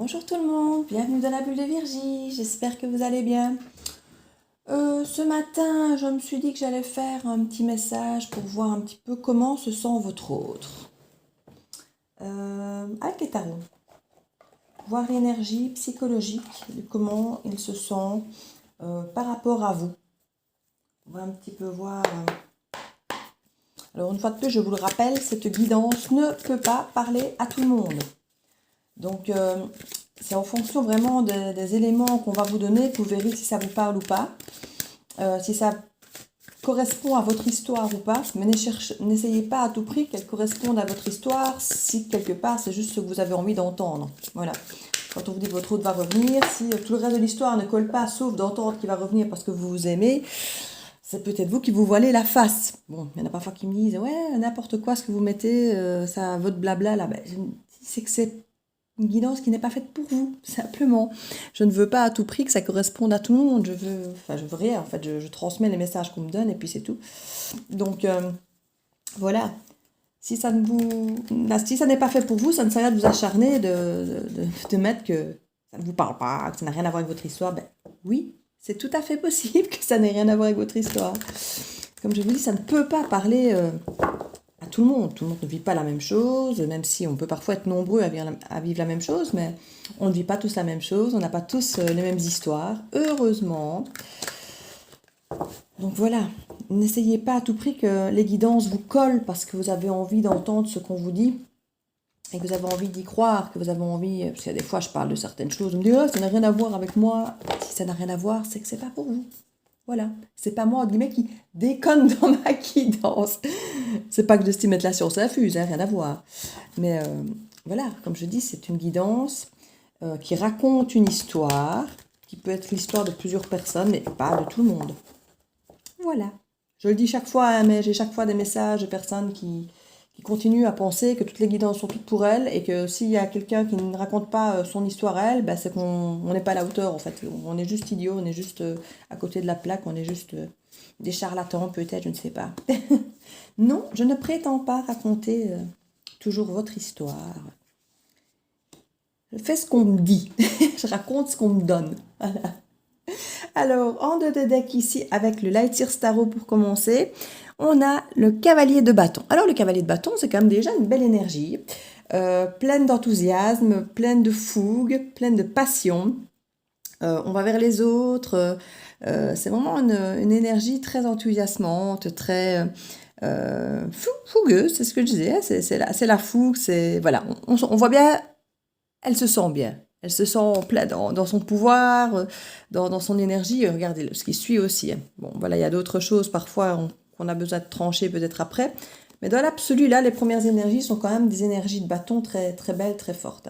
Bonjour tout le monde, bienvenue dans la bulle de Virgie, j'espère que vous allez bien. Ce matin, je me suis dit que j'allais faire un petit message pour voir un petit peu comment se sent votre autre. Avec les tarots, voir l'énergie psychologique de comment il se sent par rapport à vous. On va un petit peu voir. Alors une fois de plus, je vous le rappelle, cette guidance ne peut pas parler à tout le monde. Donc, c'est en fonction vraiment des éléments qu'on va vous donner que vous verrez si ça vous parle ou pas, si ça correspond à votre histoire ou pas, mais n'essayez pas à tout prix qu'elle corresponde à votre histoire si quelque part c'est juste ce que vous avez envie d'entendre. Voilà. Quand on vous dit que votre autre va revenir, si tout le reste de l'histoire ne colle pas, sauf d'entendre qu'il va revenir parce que vous vous aimez, c'est peut-être vous qui vous voilez la face. Bon, il y en a parfois qui me disent, ouais, n'importe quoi ce que vous mettez, ça, votre blabla là, ben, c'est que c'est une guidance qui n'est pas faite pour vous, simplement. Je ne veux pas à tout prix que ça corresponde à tout le monde. Je veux rien, en fait. Je transmets les messages qu'on me donne et puis c'est tout. Donc, voilà. Si ça n'est pas fait pour vous, ça ne sert à rien de vous acharner, de mettre que ça ne vous parle pas, que ça n'a rien à voir avec votre histoire. Ben oui, c'est tout à fait possible que ça n'ait rien à voir avec votre histoire. Comme je vous dis, ça ne peut pas parler à tout le monde. Tout le monde ne vit pas la même chose, même si on peut parfois être nombreux à vivre la même chose, mais on ne vit pas tous la même chose, on n'a pas tous les mêmes histoires, heureusement. Donc voilà, n'essayez pas à tout prix que les guidances vous collent parce que vous avez envie d'entendre ce qu'on vous dit et que vous avez envie d'y croire, que vous avez envie, parce que des fois je parle de certaines choses, on me dit oh, ça n'a rien à voir avec moi. Si ça n'a rien à voir, c'est que c'est pas pour vous. Voilà, c'est pas moi, guillemets, qui déconne dans ma guidance. C'est pas que j'estime être la science infuse, hein, rien à voir. Mais voilà, comme je dis, c'est une guidance qui raconte une histoire, qui peut être l'histoire de plusieurs personnes, mais pas de tout le monde. Voilà. Je le dis chaque fois, hein, mais j'ai chaque fois des messages de personnes qui continuent à penser que toutes les guidances sont toutes pour elles et que s'il y a quelqu'un qui ne raconte pas son histoire à elle, bah, c'est qu'on n'est pas à la hauteur en fait. On est juste idiot, on est juste à côté de la plaque, on est juste des charlatans peut-être, je ne sais pas. Non, je ne prétends pas raconter toujours votre histoire. Je fais ce qu'on me dit, je raconte ce qu'on me donne. Voilà. Alors, en deux de deck ici, avec le Light Year Starro pour commencer, on a le Cavalier de bâton. Alors, le Cavalier de bâton, c'est quand même déjà une belle énergie, pleine d'enthousiasme, pleine de fougue, pleine de passion. On va vers les autres. C'est vraiment une énergie très enthousiasmante, très fougueuse, c'est ce que je disais. C'est la fougue, c'est voilà. On voit bien, elle se sent bien. Elle se sent pleine dans son pouvoir, dans son énergie. Regardez ce qui suit aussi. Bon, voilà, il y a d'autres choses parfois qu'on a besoin de trancher peut-être après. Mais dans l'absolu, là, les premières énergies sont quand même des énergies de bâton très, très belles, très fortes.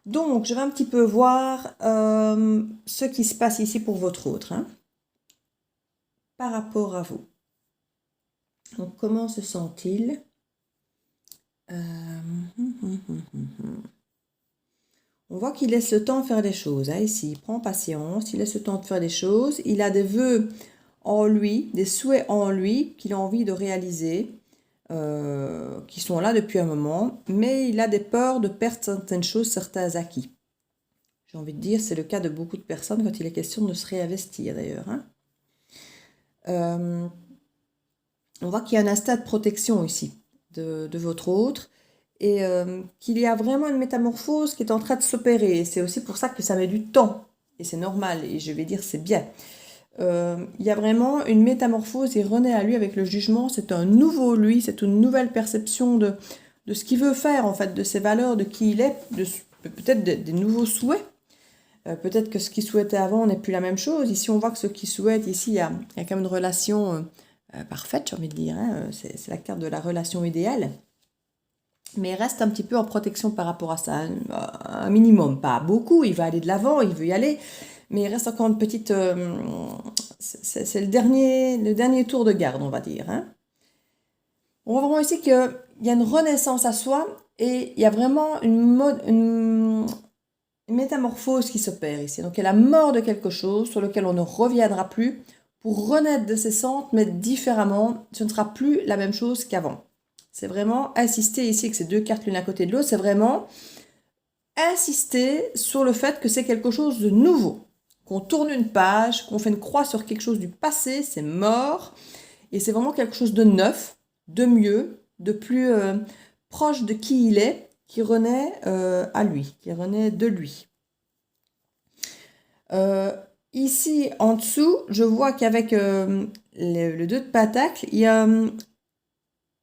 Donc, je vais un petit peu voir ce qui se passe ici pour votre autre, hein, par rapport à vous. Donc, comment se sent-il On voit qu'il laisse le temps de faire des choses. Hein, ici, il prend patience, il laisse le temps de faire des choses. Il a des vœux en lui, des souhaits en lui qu'il a envie de réaliser, qui sont là depuis un moment. Mais il a des peurs de perdre certaines choses, certains acquis. J'ai envie de dire, c'est le cas de beaucoup de personnes quand il est question de se réinvestir d'ailleurs. Hein. On voit qu'il y a un instinct de protection ici de votre autre. Et qu'il y a vraiment une métamorphose qui est en train de s'opérer. C'est aussi pour ça que ça met du temps. Et c'est normal, et je vais dire c'est bien. Il y a vraiment une métamorphose, il renaît à lui avec le jugement, c'est un nouveau lui, c'est une nouvelle perception de ce qu'il veut faire en fait, de ses valeurs, de qui il est, peut-être des nouveaux souhaits. Peut-être que ce qu'il souhaitait avant n'est plus la même chose. Ici on voit que ce qu'il souhaite, ici il y a quand même une relation parfaite, j'ai envie de dire. Hein. C'est la carte de la relation idéale. Mais il reste un petit peu en protection par rapport à ça, un minimum, pas beaucoup, il va aller de l'avant, il veut y aller, mais il reste encore une petite... c'est le dernier tour de garde, on va dire. Hein. On va voir ici qu'il y a une renaissance à soi et il y a vraiment une métamorphose qui s'opère ici. Donc il y a la mort de quelque chose sur lequel on ne reviendra plus pour renaître de ses cendres, mais différemment, ce ne sera plus la même chose qu'avant. C'est vraiment insister ici que ces deux cartes l'une à côté de l'autre, c'est vraiment insister sur le fait que c'est quelque chose de nouveau. Qu'on tourne une page, qu'on fait une croix sur quelque chose du passé, c'est mort. Et c'est vraiment quelque chose de neuf, de mieux, de plus proche de qui il est, qui renaît à lui, qui renaît de lui. Ici, en dessous, je vois qu'avec le 2 de pentacle, il y a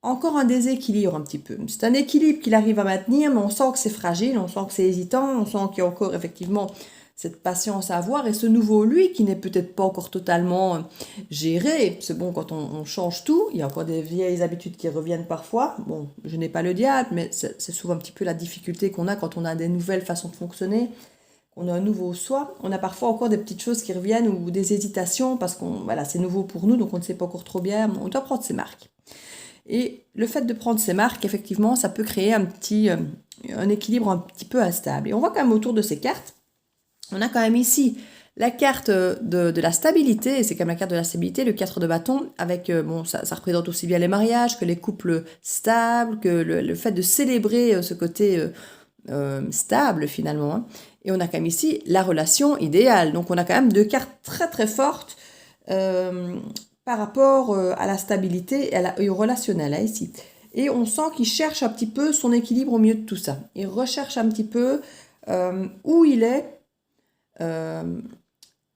encore un déséquilibre un petit peu. C'est un équilibre qu'il arrive à maintenir, mais on sent que c'est fragile, on sent que c'est hésitant, on sent qu'il y a encore effectivement cette patience à avoir, et ce nouveau lui qui n'est peut-être pas encore totalement géré. C'est bon, quand on change tout, il y a encore des vieilles habitudes qui reviennent parfois. Bon, je n'ai pas le diable, mais c'est souvent un petit peu la difficulté qu'on a quand on a des nouvelles façons de fonctionner, qu'on a un nouveau soi. On a parfois encore des petites choses qui reviennent ou des hésitations parce qu'on, voilà, c'est nouveau pour nous, donc on ne sait pas encore trop bien. On doit prendre ses marques. Et le fait de prendre ses marques, effectivement, ça peut créer un équilibre un petit peu instable. Et on voit quand même autour de ces cartes, on a quand même ici la carte de la stabilité, et c'est quand même la carte de la stabilité, le 4 de bâton, avec, bon, ça représente aussi bien les mariages, que les couples stables, que le fait de célébrer ce côté stable finalement. Hein. Et on a quand même ici la relation idéale. Donc on a quand même 2 cartes très très fortes par rapport à la stabilité et au relationnel, là, ici. Et on sent qu'il cherche un petit peu son équilibre au milieu de tout ça. Il recherche un petit peu où il est,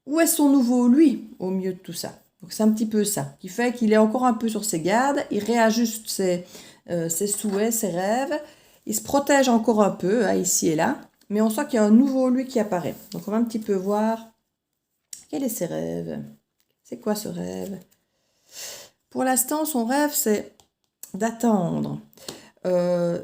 où est son nouveau lui au milieu de tout ça. Donc c'est un petit peu ça, qui fait qu'il est encore un peu sur ses gardes, il réajuste ses souhaits, ses rêves, il se protège encore un peu, hein, ici et là, mais on sent qu'il y a un nouveau lui qui apparaît. Donc on va un petit peu voir quels sont ses rêves. C'est quoi ce rêve? Pour l'instant, son rêve, c'est d'attendre.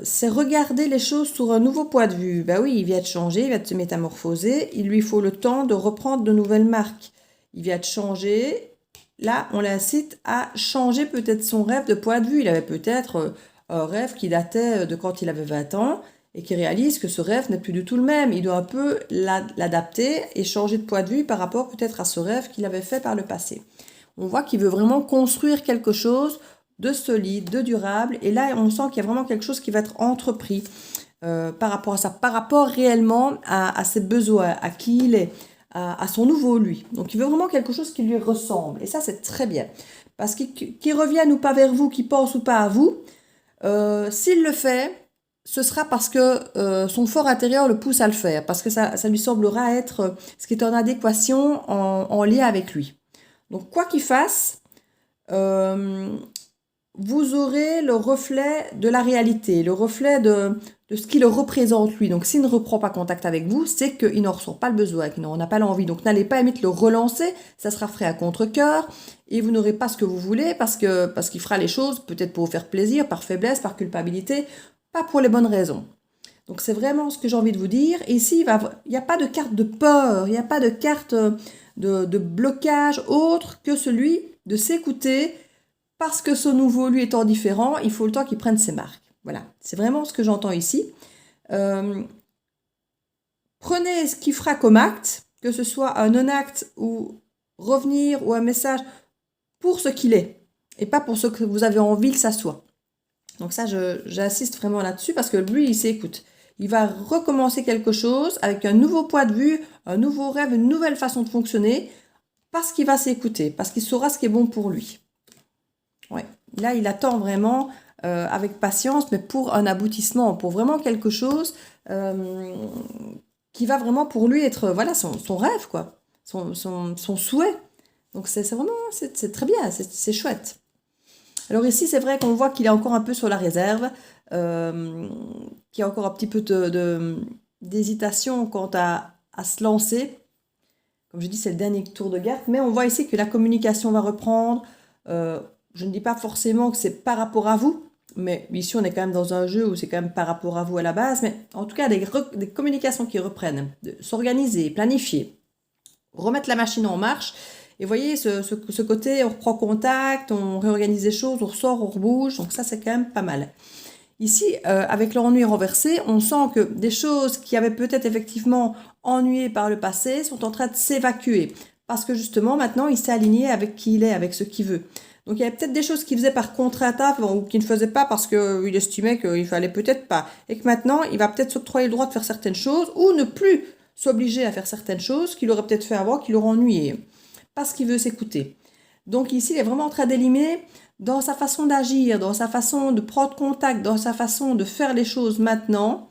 C'est regarder les choses sur un nouveau point de vue. Ben oui, il vient de changer, il vient de se métamorphoser. Il lui faut le temps de reprendre de nouvelles marques. Il vient de changer. Là, on l'incite à changer peut-être son rêve de point de vue. Il avait peut-être un rêve qui datait de quand il avait 20 ans et qui réalise que ce rêve n'est plus du tout le même. Il doit un peu l'adapter et changer de point de vue par rapport peut-être à ce rêve qu'il avait fait par le passé. On voit qu'il veut vraiment construire quelque chose de solide, de durable. Et là, on sent qu'il y a vraiment quelque chose qui va être entrepris par rapport à ça, par rapport réellement à ses besoins, à qui il est, à son nouveau lui. Donc, il veut vraiment quelque chose qui lui ressemble. Et ça, c'est très bien. Parce qu'il revienne ou pas vers vous, qu'il pense ou pas à vous, s'il le fait, ce sera parce que son fort intérieur le pousse à le faire, parce que ça lui semblera être ce qui est en adéquation, en lien avec lui. Donc, quoi qu'il fasse, vous aurez le reflet de la réalité, le reflet de ce qui le représente lui. Donc, s'il ne reprend pas contact avec vous, c'est qu'il n'en ressent pas le besoin, qu'il n'en a pas l'envie. Donc, n'allez pas limite le relancer, ça sera fait à contre-cœur, et vous n'aurez pas ce que vous voulez, parce qu'il fera les choses peut-être pour vous faire plaisir, par faiblesse, par culpabilité, pas pour les bonnes raisons. Donc, c'est vraiment ce que j'ai envie de vous dire. Et ici, il n'y a pas de carte de peur, il n'y a pas de carte de blocage autre que celui de s'écouter, parce que ce nouveau lui étant différent, il faut le temps qu'il prenne ses marques. Voilà, c'est vraiment ce que j'entends ici. Prenez ce qu'il fera comme acte, que ce soit un non-acte ou revenir ou un message pour ce qu'il est, et pas pour ce que vous avez envie que ça soit. Donc ça, j'insiste vraiment là-dessus, parce que lui, il s'écoute. Il va recommencer quelque chose avec un nouveau point de vue, un nouveau rêve, une nouvelle façon de fonctionner, parce qu'il va s'écouter, parce qu'il saura ce qui est bon pour lui. Ouais. Là, il attend vraiment avec patience, mais pour un aboutissement, pour vraiment quelque chose qui va vraiment pour lui être voilà, son rêve, quoi, son souhait. Donc c'est vraiment, c'est très bien, c'est chouette. Alors ici, c'est vrai qu'on voit qu'il est encore un peu sur la réserve, qu'il y a encore un petit peu d'hésitation quant à se lancer. Comme je dis, c'est le dernier tour de garde, mais on voit ici que la communication va reprendre. Je ne dis pas forcément que c'est par rapport à vous, mais ici on est quand même dans un jeu où c'est quand même par rapport à vous à la base, mais en tout cas des communications qui reprennent, de s'organiser, planifier, remettre la machine en marche. Et vous voyez, ce côté, on reprend contact, on réorganise les choses, on ressort, on rebouge, donc ça c'est quand même pas mal. Ici, avec l'ennui renversé, on sent que des choses qui avaient peut-être effectivement ennuyé par le passé sont en train de s'évacuer. Parce que justement, maintenant, il s'est aligné avec qui il est, avec ce qu'il veut. Donc il y avait peut-être des choses qu'il faisait par contrainte ou qu'il ne faisait pas parce qu'il estimait qu'il fallait peut-être pas. Et que maintenant, il va peut-être s'octroyer le droit de faire certaines choses ou ne plus s'obliger à faire certaines choses qu'il aurait peut-être fait avant, qui l'auraient ennuyé. Parce qu'il veut s'écouter. Donc ici, il est vraiment en train d'éliminer dans sa façon d'agir, dans sa façon de prendre contact, dans sa façon de faire les choses maintenant,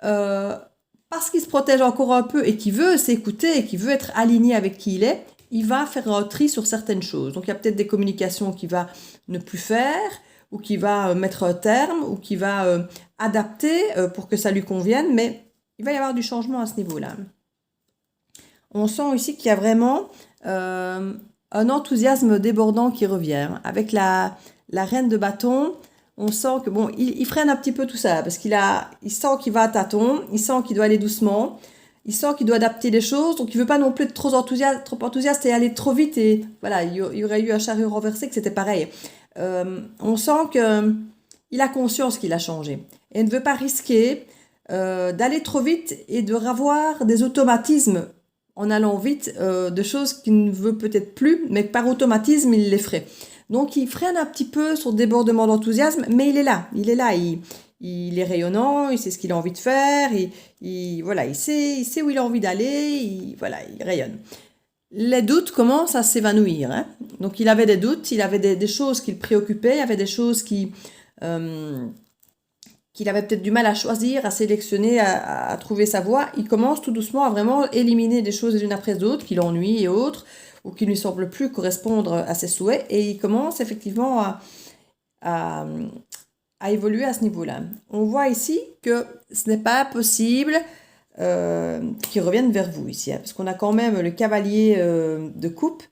parce qu'il se protège encore un peu et qu'il veut s'écouter et qu'il veut être aligné avec qui il va faire un tri sur certaines choses. Donc il y a peut-être des communications qu'il va ne plus faire, ou qu'il va mettre un terme, ou qu'il va adapter pour que ça lui convienne, mais il va y avoir du changement à ce niveau-là. On sent ici qu'il y a vraiment un enthousiasme débordant qui revient. Avec la reine de bâton, on sent que bon, il freine un petit peu tout ça parce il sent qu'il va à tâtons, il sent qu'il doit aller doucement, il sent qu'il doit adapter les choses, donc il veut pas non plus être trop enthousiaste et aller trop vite et voilà, il y aurait eu un chariot renversé que c'était pareil. On sent que il a conscience qu'il a changé et ne veut pas risquer d'aller trop vite et de revoir des automatismes en allant vite de choses qu'il ne veut peut-être plus, mais par automatisme, il les ferait. Donc, il freine un petit peu son débordement d'enthousiasme, mais il est là, il est rayonnant, il sait ce qu'il a envie de faire, voilà, il sait où il a envie d'aller, il rayonne. Les doutes commencent à s'évanouir. Hein. Donc, il avait des doutes, il avait des choses qui le préoccupaient, il y avait des choses qu'il avait peut-être du mal à choisir, à sélectionner, à trouver sa voie. Il commence tout doucement à vraiment éliminer des choses les unes après les autres, qui l'ennuient et autres, ou qui ne lui semblent plus correspondre à ses souhaits. Et il commence effectivement à évoluer à ce niveau-là. On voit ici que ce n'est pas possible qu'ils reviennent vers vous ici, hein, parce qu'on a quand même le cavalier de coupe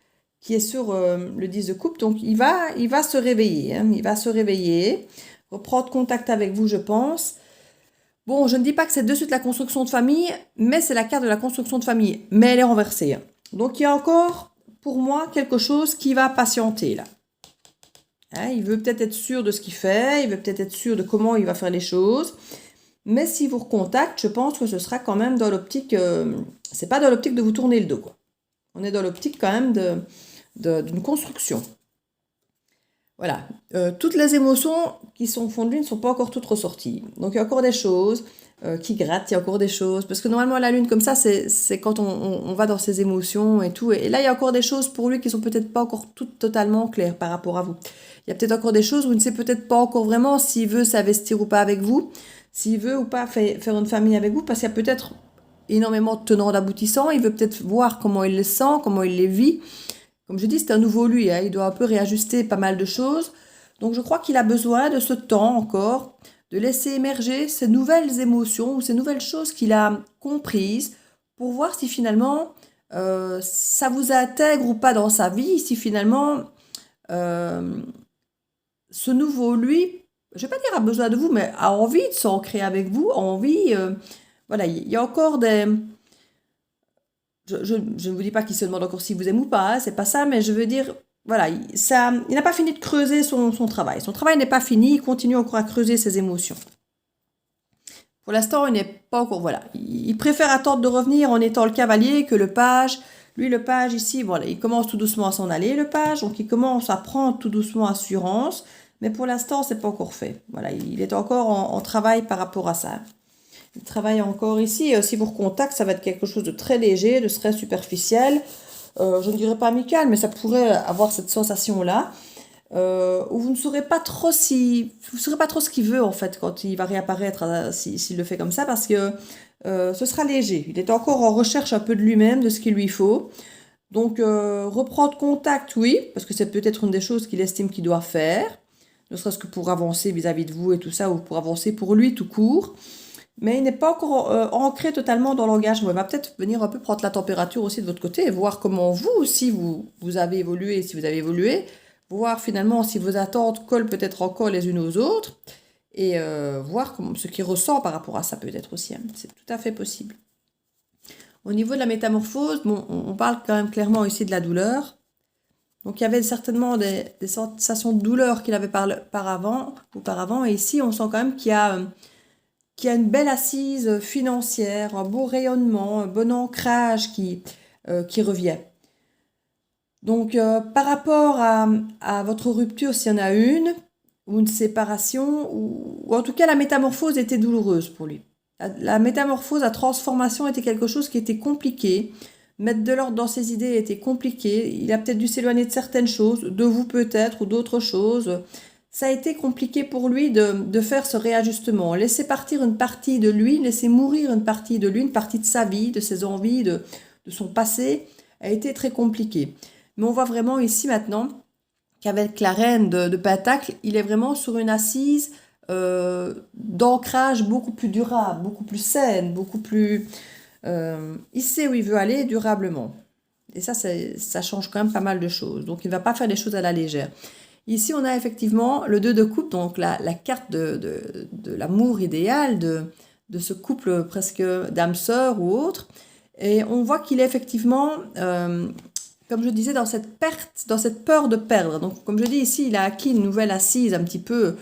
qui est sur le 10 de coupe. Donc il va se réveiller, hein, il va se réveiller, reprendre contact avec vous, je pense. Bon, je ne dis pas que c'est de suite la construction de famille, mais c'est la carte de la construction de famille, mais elle est renversée. Hein. Donc il y a encore, pour moi, quelque chose qui va patienter là. Hein, il veut peut-être être sûr de ce qu'il fait, il veut peut-être être sûr de comment il va faire les choses, mais s'il vous recontacte, je pense que ce sera quand même dans l'optique, c'est pas dans l'optique de vous tourner le dos, quoi. On est dans l'optique quand même d'une construction. Voilà, toutes les émotions qui sont au fond de lui ne sont pas encore toutes ressorties. Donc il y a encore des choses qui grattent, il y a encore des choses. Parce que normalement la lune comme ça, c'est quand on va dans ses émotions et tout. Et là, il y a encore des choses pour lui qui sont peut-être pas encore toutes totalement claires par rapport à vous. Il y a peut-être encore des choses où il ne sait peut-être pas encore vraiment s'il veut s'investir ou pas avec vous, s'il veut ou pas faire une famille avec vous, parce qu'il y a peut-être énormément de tenants d'aboutissants. Il veut peut-être voir comment il les sent, comment il les vit. Comme je dis, c'est un nouveau lui, hein, il doit un peu réajuster pas mal de choses. Donc je crois qu'il a besoin de ce temps encore, de laisser émerger ces nouvelles émotions ou ces nouvelles choses qu'il a comprises pour voir si finalement ça vous intègre ou pas dans sa vie, si finalement ce nouveau lui, je ne vais pas dire a besoin de vous, mais a envie de s'ancrer avec vous, a envie, voilà, il y a encore des... Je ne vous dis pas qu'il se demande encore si vous aime ou pas, hein, c'est pas ça, mais je veux dire, voilà, il n'a pas fini de creuser son travail. Son travail n'est pas fini, il continue encore à creuser ses émotions. Pour l'instant, il n'est pas encore, voilà, il préfère attendre de revenir en étant le cavalier que le page. Lui, le page ici, voilà, il commence tout doucement à s'en aller, le page, donc il commence à prendre tout doucement assurance, mais pour l'instant, c'est pas encore fait. Voilà, il est encore en travail par rapport à ça. Il travaille encore ici. Si vous recontactez, ça va être quelque chose de très léger, de très superficiel. Je ne dirais pas amical, mais ça pourrait avoir cette sensation-là. Où vous ne saurez pas trop vous saurez pas trop ce qu'il veut en fait quand il va réapparaître s'il le fait comme ça, parce que ce sera léger. Il est encore en recherche un peu de lui-même, de ce qu'il lui faut. Donc reprendre contact, oui, parce que c'est peut-être une des choses qu'il estime qu'il doit faire, ne serait-ce que pour avancer vis-à-vis de vous et tout ça, ou pour avancer pour lui tout court. Mais il n'est pas encore ancré totalement dans l'engagement. Il va peut-être venir un peu prendre la température aussi de votre côté et voir comment vous aussi vous avez évolué, si vous avez évolué, voir finalement si vos attentes collent peut-être encore les unes aux autres et voir ce qu'il ressent par rapport à ça peut-être aussi. Hein. C'est tout à fait possible. Au niveau de la métamorphose, bon, on parle quand même clairement ici de la douleur. Donc il y avait certainement des sensations de douleur qu'il avait auparavant, et ici on sent quand même qu'il y a une belle assise financière, un beau rayonnement, un bon ancrage qui revient. Donc, par rapport à votre rupture, s'il y en a une, ou une séparation, ou en tout cas la métamorphose était douloureuse pour lui. La métamorphose, la transformation était quelque chose qui était compliqué. Mettre de l'ordre dans ses idées était compliqué. Il a peut-être dû s'éloigner de certaines choses, de vous peut-être, ou d'autres choses. Ça a été compliqué pour lui de faire ce réajustement. Laisser partir une partie de lui, laisser mourir une partie de lui, une partie de sa vie, de ses envies, de son passé, a été très compliqué. Mais on voit vraiment ici maintenant qu'avec la reine de Pentacle, il est vraiment sur une assise d'ancrage beaucoup plus durable, beaucoup plus saine, beaucoup plus... il sait où il veut aller durablement. Et ça change quand même pas mal de choses. Donc il ne va pas faire les choses à la légère. Ici, on a effectivement le 2 de coupe, donc la carte de l'amour idéal, de ce couple presque d'âme sœur ou autre. Et on voit qu'il est effectivement, comme je disais, dans cette perte, dans cette peur de perdre. Donc, comme je dis ici, il a acquis une nouvelle assise un petit peu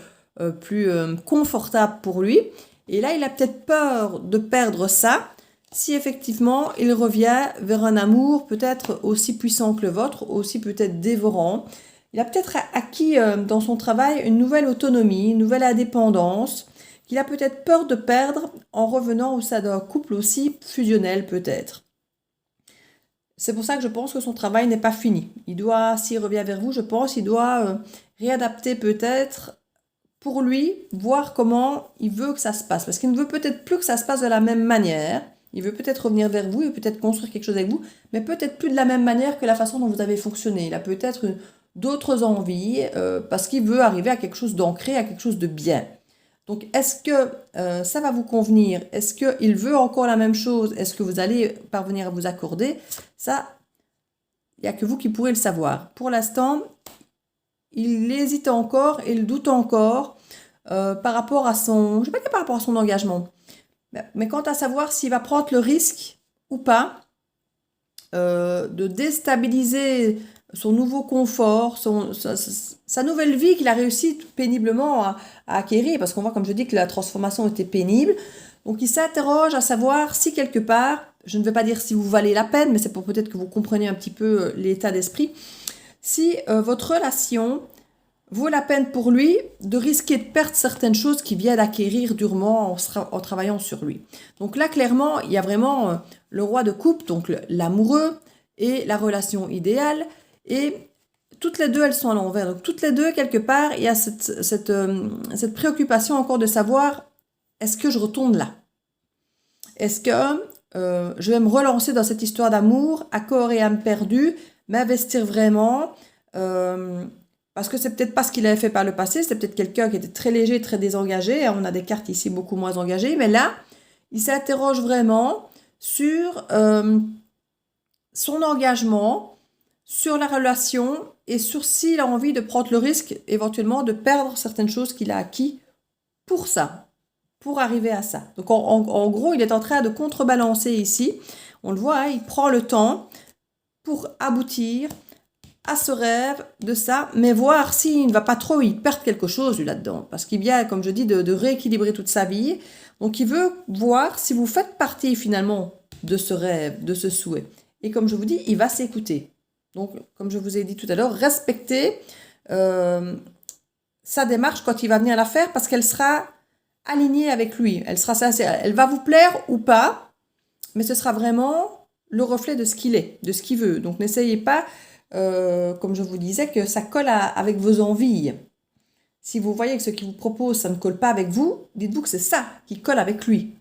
plus confortable pour lui. Et là, il a peut-être peur de perdre ça, si effectivement il revient vers un amour peut-être aussi puissant que le vôtre, aussi peut-être dévorant. Il a peut-être acquis dans son travail une nouvelle autonomie, une nouvelle indépendance, qu'il a peut-être peur de perdre en revenant au sein d'un couple aussi fusionnel peut-être. C'est pour ça que je pense que son travail n'est pas fini. Il doit, s'il revient vers vous, je pense, il doit réadapter peut-être pour lui, voir comment il veut que ça se passe. Parce qu'il ne veut peut-être plus que ça se passe de la même manière. Il veut peut-être revenir vers vous et peut-être construire quelque chose avec vous, mais peut-être plus de la même manière que la façon dont vous avez fonctionné. Il a peut-être d'autres envies parce qu'il veut arriver à quelque chose d'ancré, à quelque chose de bien. Donc, est-ce que ça va vous convenir? Est-ce qu'il veut encore la même chose? Est-ce que vous allez parvenir à vous accorder? Ça, il n'y a que vous qui pourrez le savoir. Pour l'instant, il hésite encore, il doute encore par rapport à son... Je ne sais pas que par rapport à son engagement. Mais quant à savoir s'il va prendre le risque ou pas de déstabiliser son nouveau confort, sa nouvelle vie qu'il a réussi péniblement à acquérir, parce qu'on voit, comme je dis, que la transformation était pénible. Donc il s'interroge à savoir si quelque part, je ne vais pas dire si vous valez la peine, mais c'est pour peut-être que vous compreniez un petit peu l'état d'esprit, si votre relation vaut la peine pour lui de risquer de perdre certaines choses qu'il vient d'acquérir durement en travaillant sur lui. Donc là, clairement, il y a vraiment le roi de coupe, donc l'amoureux et la relation idéale. Et toutes les deux, elles sont à l'envers. Donc toutes les deux, quelque part, il y a cette préoccupation encore de savoir, est-ce que je retourne là? Est-ce que je vais me relancer dans cette histoire d'amour, à corps et âme perdue, m'investir vraiment parce que c'est peut-être pas ce qu'il avait fait par le passé, c'est peut-être quelqu'un qui était très léger, très désengagé. On a des cartes ici beaucoup moins engagées, mais là, il s'interroge vraiment sur son engagement, sur la relation et sur s'il a envie de prendre le risque éventuellement de perdre certaines choses qu'il a acquis pour ça, pour arriver à ça. Donc en gros, il est en train de contrebalancer ici. On le voit, hein, il prend le temps pour aboutir à ce rêve de ça, mais voir s'il ne va pas trop y perdre quelque chose là-dedans. Parce qu'il vient, comme je dis, de rééquilibrer toute sa vie. Donc il veut voir si vous faites partie finalement de ce rêve, de ce souhait. Et comme je vous dis, il va s'écouter. Donc, comme je vous ai dit tout à l'heure, respectez sa démarche quand il va venir la faire parce qu'elle sera alignée avec lui. Elle va vous plaire ou pas, mais ce sera vraiment le reflet de ce qu'il est, de ce qu'il veut. Donc n'essayez pas, comme je vous disais, que ça colle avec vos envies. Si vous voyez que ce qu'il vous propose, ça ne colle pas avec vous, dites-vous que c'est ça qui colle avec lui.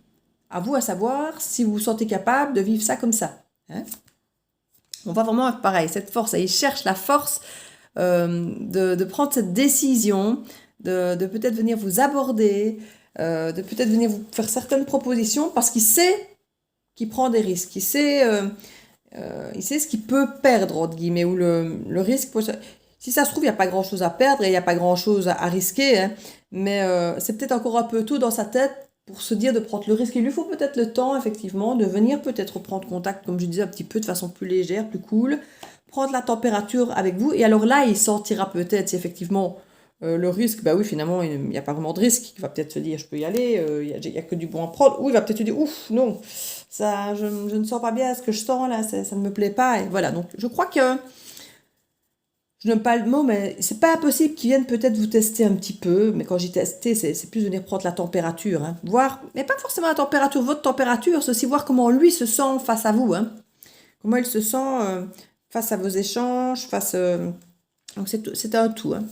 À vous à savoir si vous vous sentez capable de vivre ça comme ça. Hein? On va vraiment pareil, cette force, il cherche la force de prendre cette décision, de peut-être venir vous aborder, de peut-être venir vous faire certaines propositions parce qu'il sait qu'il prend des risques, il sait ce qu'il peut perdre, entre guillemets, ou le risque. Si ça se trouve, il n'y a pas grand-chose à perdre et il n'y a pas grand-chose à risquer, hein, mais c'est peut-être encore un peu tôt dans sa tête pour se dire de prendre le risque. Il lui faut peut-être le temps, effectivement, de venir peut-être prendre contact, comme je disais, un petit peu de façon plus légère, plus cool, prendre la température avec vous. Et alors là, il sentira peut-être si effectivement le risque, bah oui, finalement, il n'y a pas vraiment de risque. Il va peut-être se dire, je peux y aller, il n'y a que du bon à prendre. Ou il va peut-être se dire, ouf, non, ça, je ne sens pas bien ce que je sens là, ça ne me plaît pas. Et voilà, donc je crois que je n'aime pas le mot, mais c'est pas impossible qu'ils viennent peut-être vous tester un petit peu. Mais quand j'ai testé, c'est plus venir prendre la température. Hein. Voir, mais pas forcément la température, votre température, c'est aussi voir comment lui se sent face à vous. Hein. Comment il se sent face à vos échanges, donc c'est un tout. Hein.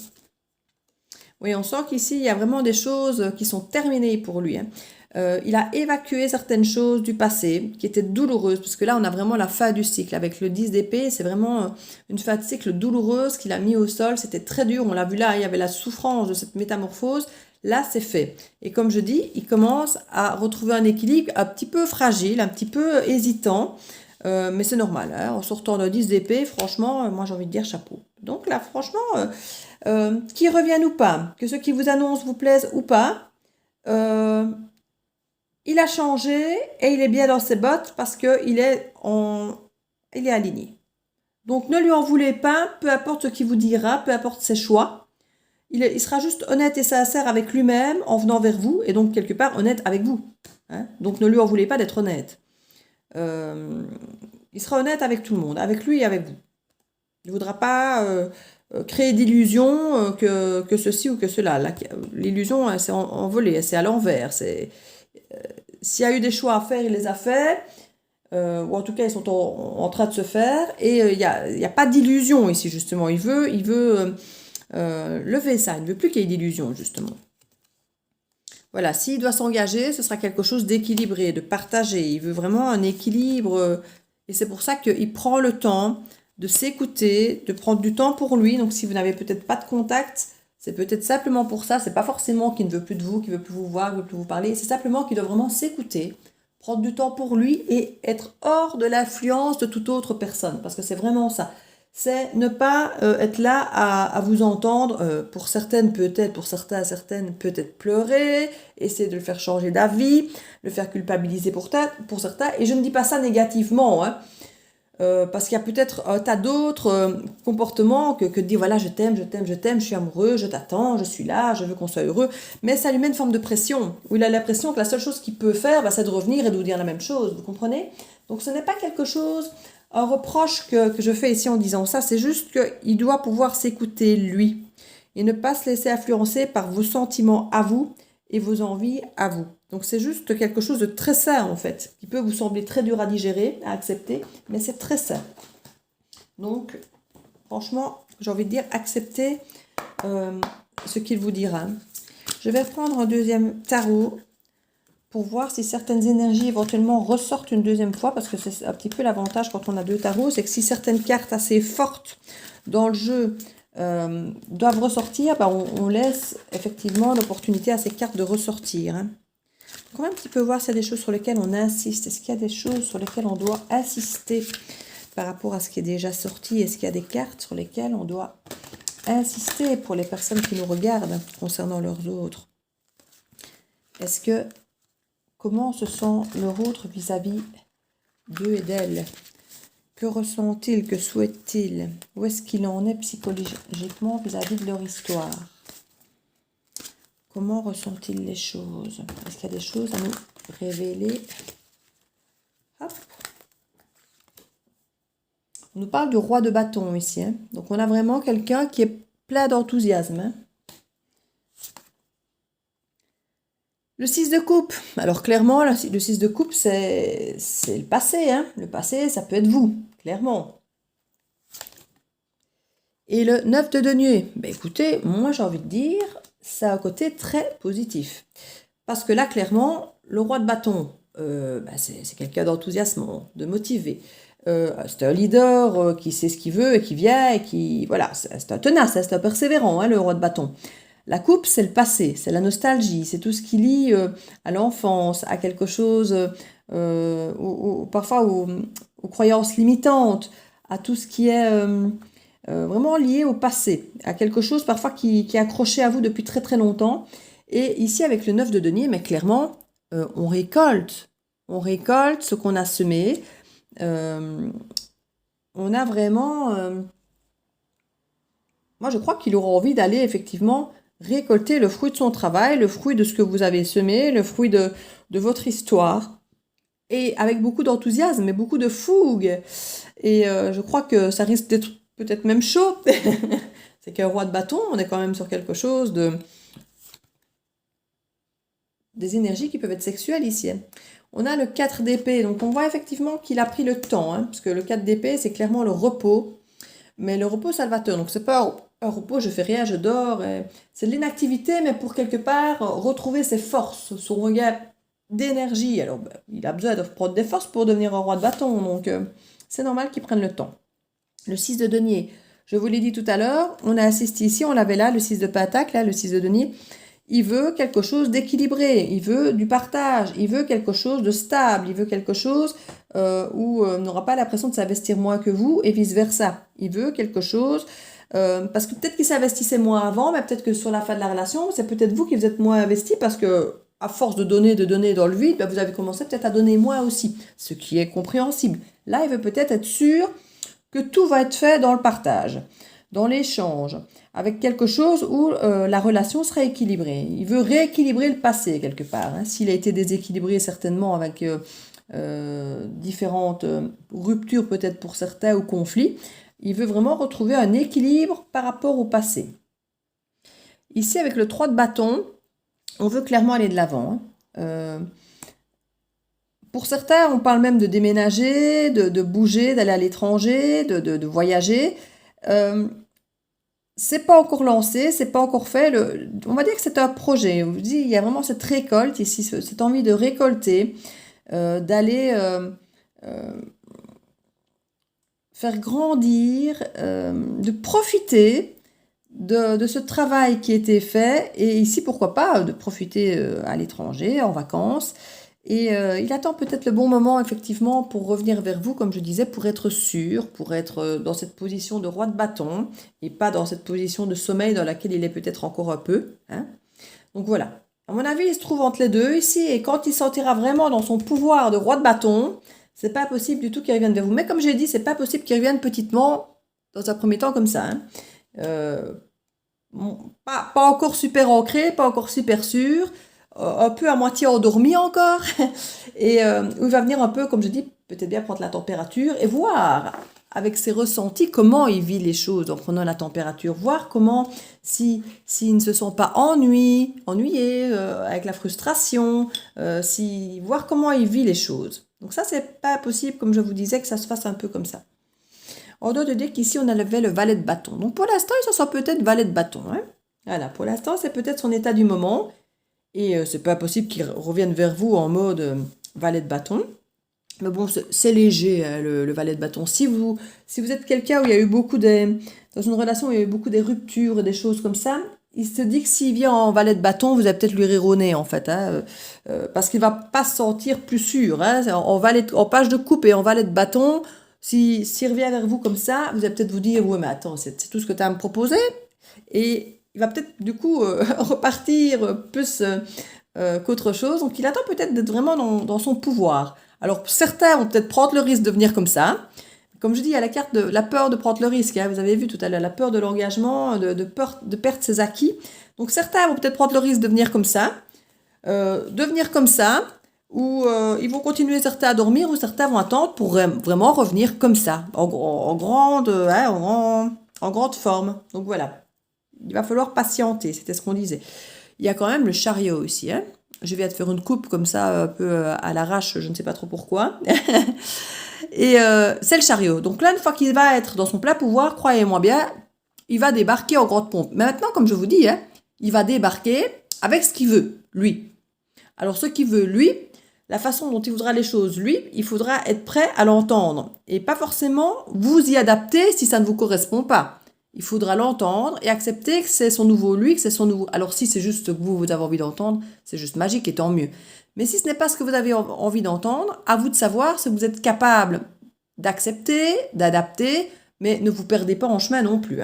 Oui, on sent qu'ici, il y a vraiment des choses qui sont terminées pour lui. Hein. Il a évacué certaines choses du passé qui étaient douloureuses, parce que là, on a vraiment la fin du cycle. Avec le 10 d'épée, c'est vraiment une fin de cycle douloureuse qu'il a mis au sol. C'était très dur, on l'a vu là, il y avait la souffrance de cette métamorphose. Là, c'est fait. Et comme je dis, il commence à retrouver un équilibre un petit peu fragile, un petit peu hésitant. Mais c'est normal, hein. En sortant de 10 d'épée, franchement, moi j'ai envie de dire chapeau. Donc là, franchement, qu'il revienne ou pas, que ce qui vous annonce vous plaise ou pas, il a changé et il est bien dans ses bottes parce qu'il est, il est aligné. Donc ne lui en voulez pas, peu importe ce qu'il vous dira, peu importe ses choix. Il sera juste honnête et sincère avec lui-même en venant vers vous et donc quelque part honnête avec vous. Hein. Donc ne lui en voulez pas d'être honnête. Il sera honnête avec tout le monde, avec lui et avec vous. Il ne voudra pas créer d'illusions que ceci ou que cela. L'illusion, c'est envolé, c'est à l'envers. S'il y a eu des choix à faire, il les a faits. Ou en tout cas, ils sont en train de se faire. Et il n'y a pas d'illusion ici, justement. Il veut lever ça. Il ne veut plus qu'il y ait d'illusion, justement. Voilà, s'il doit s'engager, ce sera quelque chose d'équilibré, de partagé. Il veut vraiment un équilibre. Et c'est pour ça qu'il prend le temps de s'écouter, de prendre du temps pour lui. Donc si vous n'avez peut-être pas de contact, c'est peut-être simplement pour ça. C'est pas forcément qu'il ne veut plus de vous, qu'il ne veut plus vous voir, qu'il ne veut plus vous parler. C'est simplement qu'il doit vraiment s'écouter, prendre du temps pour lui et être hors de l'influence de toute autre personne. Parce que c'est vraiment ça. C'est ne pas être là à vous entendre, pour certaines peut-être, pour certaines peut-être pleurer, essayer de le faire changer d'avis, le faire culpabiliser pour certains. Et je ne dis pas ça négativement, hein, parce qu'il y a peut-être un tas d'autres comportements que de dire voilà je t'aime, je suis amoureux, je t'attends, je suis là, je veux qu'on soit heureux. Mais ça lui met une forme de pression, où il a l'impression que la seule chose qu'il peut faire, c'est de revenir et de vous dire la même chose, vous comprenez? Donc ce n'est pas quelque chose... Un reproche que je fais ici en disant ça, c'est juste qu'il doit pouvoir s'écouter lui et ne pas se laisser influencer par vos sentiments à vous et vos envies à vous. Donc c'est juste quelque chose de très sain en fait, qui peut vous sembler très dur à digérer, à accepter, mais c'est très sain. Donc franchement, j'ai envie de dire, acceptez ce qu'il vous dira. Je vais reprendre un deuxième tarot pour voir si certaines énergies éventuellement ressortent une deuxième fois, parce que c'est un petit peu l'avantage quand on a deux tarots, c'est que si certaines cartes assez fortes dans le jeu doivent ressortir, on laisse effectivement l'opportunité à ces cartes de ressortir. Hein. On va un petit peu voir s'il y a des choses sur lesquelles on insiste. Est-ce qu'il y a des choses sur lesquelles on doit insister par rapport à ce qui est déjà sorti? Est-ce qu'il y a des cartes sur lesquelles on doit insister pour les personnes qui nous regardent concernant leurs autres? Est-ce que comment se sent leur autre vis-à-vis d'eux et d'elle? Que ressent-il? Que souhaite-t-il? Où est-ce qu'il en est psychologiquement vis-à-vis de leur histoire? Comment ressent-il les choses? Est-ce qu'il y a des choses à nous révéler? Hop. On nous parle du roi de bâton ici. Hein. Donc on a vraiment quelqu'un qui est plein d'enthousiasme. Hein. Le 6 de coupe. Alors clairement, le 6 de coupe, c'est le passé. Hein. Le passé, ça peut être vous, clairement. Et le 9 de denier. Ben écoutez, moi j'ai envie de dire, ça a un côté très positif. Parce que là, clairement, le roi de bâton, c'est quelqu'un d'enthousiasmant, de motivé. C'est un leader qui sait ce qu'il veut et qui vient et qui... Voilà, c'est un tenace, c'est un persévérant, hein, le roi de bâton. La coupe, c'est le passé, c'est la nostalgie, c'est tout ce qui lie à l'enfance, à quelque chose, parfois aux croyances limitantes, à tout ce qui est vraiment lié au passé, à quelque chose parfois qui est accroché à vous depuis très très longtemps. Et ici, avec le 9 de denier, mais clairement, on récolte ce qu'on a semé. On a vraiment... moi, je crois qu'il aura envie d'aller effectivement récolter le fruit de son travail, le fruit de ce que vous avez semé, le fruit de votre histoire. Et avec beaucoup d'enthousiasme et beaucoup de fougue. Et je crois que ça risque d'être peut-être même chaud. C'est qu'un roi de bâton, on est quand même sur quelque chose de... des énergies qui peuvent être sexuelles ici. On a le 4 d'épée, donc on voit effectivement qu'il a pris le temps, parce que le 4 d'épée, c'est clairement le repos, mais le repos salvateur, donc c'est pas un repos, je fais rien, je dors, c'est de l'inactivité, mais pour quelque part retrouver ses forces, son regard d'énergie. Alors, il a besoin de prendre des forces pour devenir un roi de bâton, donc c'est normal qu'il prenne le temps. Le 6 de denier, je vous l'ai dit tout à l'heure, on a assisté ici, on l'avait là, le 6 de pentacle, là, le 6 de denier. Il veut quelque chose d'équilibré, il veut du partage, il veut quelque chose de stable, il veut quelque chose où on n'aura pas l'impression de s'investir moins que vous et vice-versa. Il veut quelque chose, parce que peut-être qu'il s'investissait moins avant, mais peut-être que sur la fin de la relation, c'est peut-être vous qui vous êtes moins investi parce que à force de donner dans le vide, vous avez commencé peut-être à donner moins aussi, ce qui est compréhensible. Là, il veut peut-être être sûr que tout va être fait dans le partage, dans l'échange, avec quelque chose où la relation sera équilibrée. Il veut rééquilibrer le passé quelque part. S'il a été déséquilibré certainement avec différentes ruptures peut-être pour certains ou conflits, il veut vraiment retrouver un équilibre par rapport au passé. Ici avec le 3 de bâton, on veut clairement aller de l'avant. Pour certains, on parle même de déménager, de bouger, d'aller à l'étranger, de voyager. C'est pas encore lancé, c'est pas encore fait. On va dire que c'est un projet. On vous dit, il y a vraiment cette récolte ici, cette envie de récolter, d'aller faire grandir, de profiter de ce travail qui a été fait. Et ici, pourquoi pas, de profiter à l'étranger, en vacances. Et il attend peut-être le bon moment, effectivement, pour revenir vers vous, comme je disais, pour être sûr, pour être dans cette position de roi de bâton, et pas dans cette position de sommeil dans laquelle il est peut-être encore un peu. Donc voilà. À mon avis, il se trouve entre les deux ici, et quand il se sentira vraiment dans son pouvoir de roi de bâton, c'est pas possible du tout qu'il revienne vers vous. Mais comme j'ai dit, c'est pas possible qu'il revienne petitement, dans un premier temps, comme ça. Pas encore super ancré, pas encore super sûr, un peu à moitié endormi encore, et où il va venir un peu, comme je dis, peut-être bien prendre la température et voir avec ses ressentis comment il vit les choses en prenant la température, voir comment, s'il ne se sent pas ennuyé, avec la frustration, voir comment il vit les choses. Donc ça, c'est pas possible, comme je vous disais, que ça se fasse un peu comme ça. On doit dire qu'ici, on avait le valet de bâton. Donc pour l'instant, il se sent peut-être valet de bâton. Voilà, pour l'instant, c'est peut-être son état du moment. Et c'est pas possible qu'il revienne vers vous en mode valet de bâton. Mais bon, c'est léger, le valet de bâton. Si vous êtes quelqu'un où il y a eu dans une relation où il y a eu beaucoup des ruptures et des choses comme ça, il se dit que s'il vient en valet de bâton, vous allez peut-être lui rire au nez, en fait. Parce qu'il va pas se sentir plus sûr. En page de coupe et en valet de bâton, s'il revient vers vous comme ça, vous allez peut-être vous dire, oui, mais attends, c'est tout ce que tu as à me proposer. Et il va peut-être du coup repartir plus qu'autre chose. Donc il attend peut-être d'être vraiment dans son pouvoir. Alors certains vont peut-être prendre le risque de venir comme ça. Comme je dis, il y a la carte de la peur de prendre le risque. Vous avez vu tout à l'heure, la peur de l'engagement, de peur de perdre ses acquis. Donc certains vont peut-être prendre le risque de venir comme ça. Ou ils vont continuer certains à dormir, ou certains vont attendre pour vraiment revenir comme ça, en grande forme. Donc voilà. Il va falloir patienter, c'était ce qu'on disait. Il y a quand même le chariot aussi. Je viens de faire une coupe comme ça, un peu à l'arrache, je ne sais pas trop pourquoi. Et c'est le chariot. Donc là, une fois qu'il va être dans son plein pouvoir, croyez-moi bien, il va débarquer en grande pompe. Mais maintenant, comme je vous dis, il va débarquer avec ce qu'il veut, lui. Alors ce qu'il veut, lui, la façon dont il voudra les choses, lui, il faudra être prêt à l'entendre. Et pas forcément vous y adapter si ça ne vous correspond pas. Il faudra l'entendre et accepter que c'est son nouveau lui, que c'est son nouveau... Alors si c'est juste ce que vous avez envie d'entendre, c'est juste magique et tant mieux. Mais si ce n'est pas ce que vous avez envie d'entendre, à vous de savoir si vous êtes capable d'accepter, d'adapter, mais ne vous perdez pas en chemin non plus.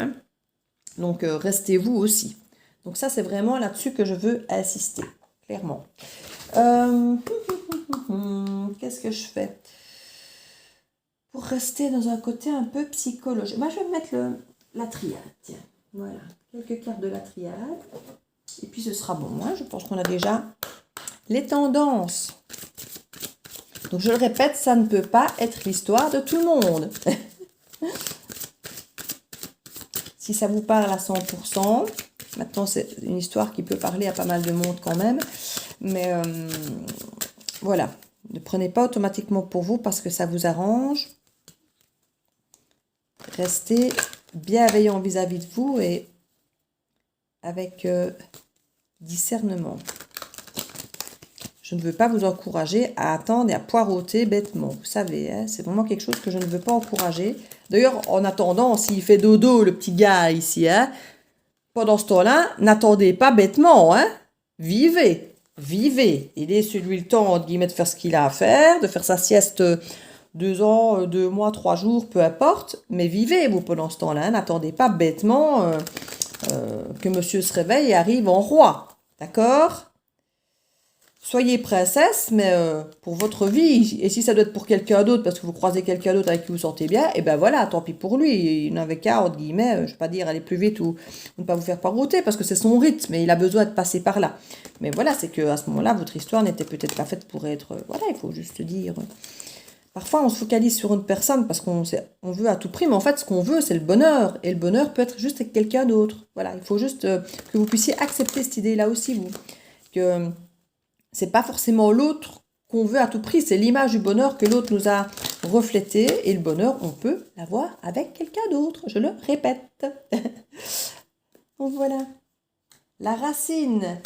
Donc restez vous aussi. Donc ça, c'est vraiment là-dessus que je veux insister, clairement. Qu'est-ce que je fais pour rester dans un côté un peu psychologique? Moi, je vais mettre la triade, tiens, voilà, quelques cartes de la triade, et puis ce sera bon, je pense qu'on a déjà les tendances. Donc je le répète, ça ne peut pas être l'histoire de tout le monde. si ça vous parle à 100%. Maintenant, c'est une histoire qui peut parler à pas mal de monde quand même. Mais voilà, ne prenez pas automatiquement pour vous parce que ça vous arrange. Restez bienveillant vis-à-vis de vous et avec discernement. Je ne veux pas vous encourager à attendre et à poireauter bêtement. Vous savez, hein, c'est vraiment quelque chose que je ne veux pas encourager. D'ailleurs, en attendant, s'il fait dodo, le petit gars ici, hein, pendant ce temps-là, n'attendez pas bêtement. Hein, vivez, vivez. Et laissez-lui le temps, entre guillemets, de faire ce qu'il a à faire, de faire sa sieste 2 ans, 2 mois, 3 jours, peu importe. Mais vivez, vous, pendant ce temps-là. Hein, n'attendez pas bêtement que monsieur se réveille et arrive en roi. D'accord ? Soyez princesse, mais pour votre vie. Et si ça doit être pour quelqu'un d'autre, parce que vous croisez quelqu'un d'autre avec qui vous sentez bien, et ben voilà, tant pis pour lui. Il n'avait qu'à, entre guillemets, je ne vais pas dire aller plus vite ou ne pas vous faire paroter, parce que c'est son rythme, et il a besoin de passer par là. Mais voilà, c'est qu'à ce moment-là, votre histoire n'était peut-être pas faite pour être... voilà, il faut juste dire... Parfois, on se focalise sur une personne parce qu'on veut à tout prix, mais en fait, ce qu'on veut, c'est le bonheur. Et le bonheur peut être juste avec quelqu'un d'autre. Voilà, il faut juste que vous puissiez accepter cette idée-là aussi, vous. Que c'est pas forcément l'autre qu'on veut à tout prix, c'est l'image du bonheur que l'autre nous a reflété. Et le bonheur, on peut l'avoir avec quelqu'un d'autre. Je le répète. Donc voilà. La racine.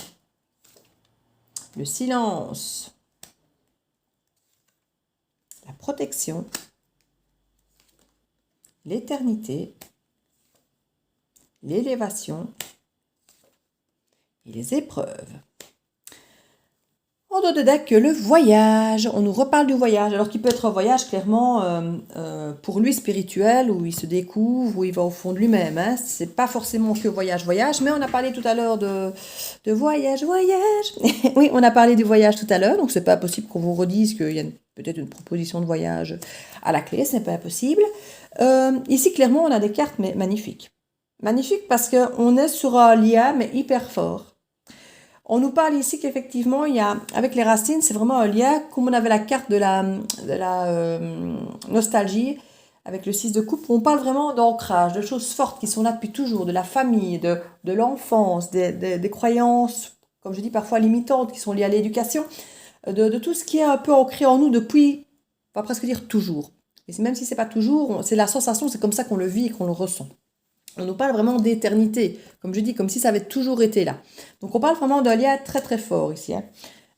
Le silence. La protection, l'éternité, l'élévation et les épreuves. En dehors de là que le voyage, on nous reparle du voyage, alors qu'il peut être un voyage clairement pour lui spirituel, où il se découvre, où il va au fond de lui-même. Hein. C'est pas forcément que voyage, mais on a parlé tout à l'heure de voyage. Oui, on a parlé du voyage tout à l'heure, donc c'est pas possible qu'on vous redise qu'il y a peut-être une proposition de voyage à la clé, c'est pas impossible. Ici, clairement, on a des cartes mais magnifiques. Magnifiques parce qu'on est sur un lien, mais hyper fort. On nous parle ici qu'effectivement, il y a, avec les racines, c'est vraiment un lien, comme on avait la carte de la nostalgie, avec le 6 de coupe, on parle vraiment d'ancrage, de choses fortes qui sont là depuis toujours, de la famille, de l'enfance, des croyances, comme je dis parfois limitantes, qui sont liées à l'éducation, de tout ce qui est un peu ancré en nous depuis, on va presque dire toujours. Et même si c'est pas toujours, c'est la sensation, c'est comme ça qu'on le vit et qu'on le ressent. On nous parle vraiment d'éternité, comme je dis, comme si ça avait toujours été là. Donc on parle vraiment d'un lien très très fort ici. Hein.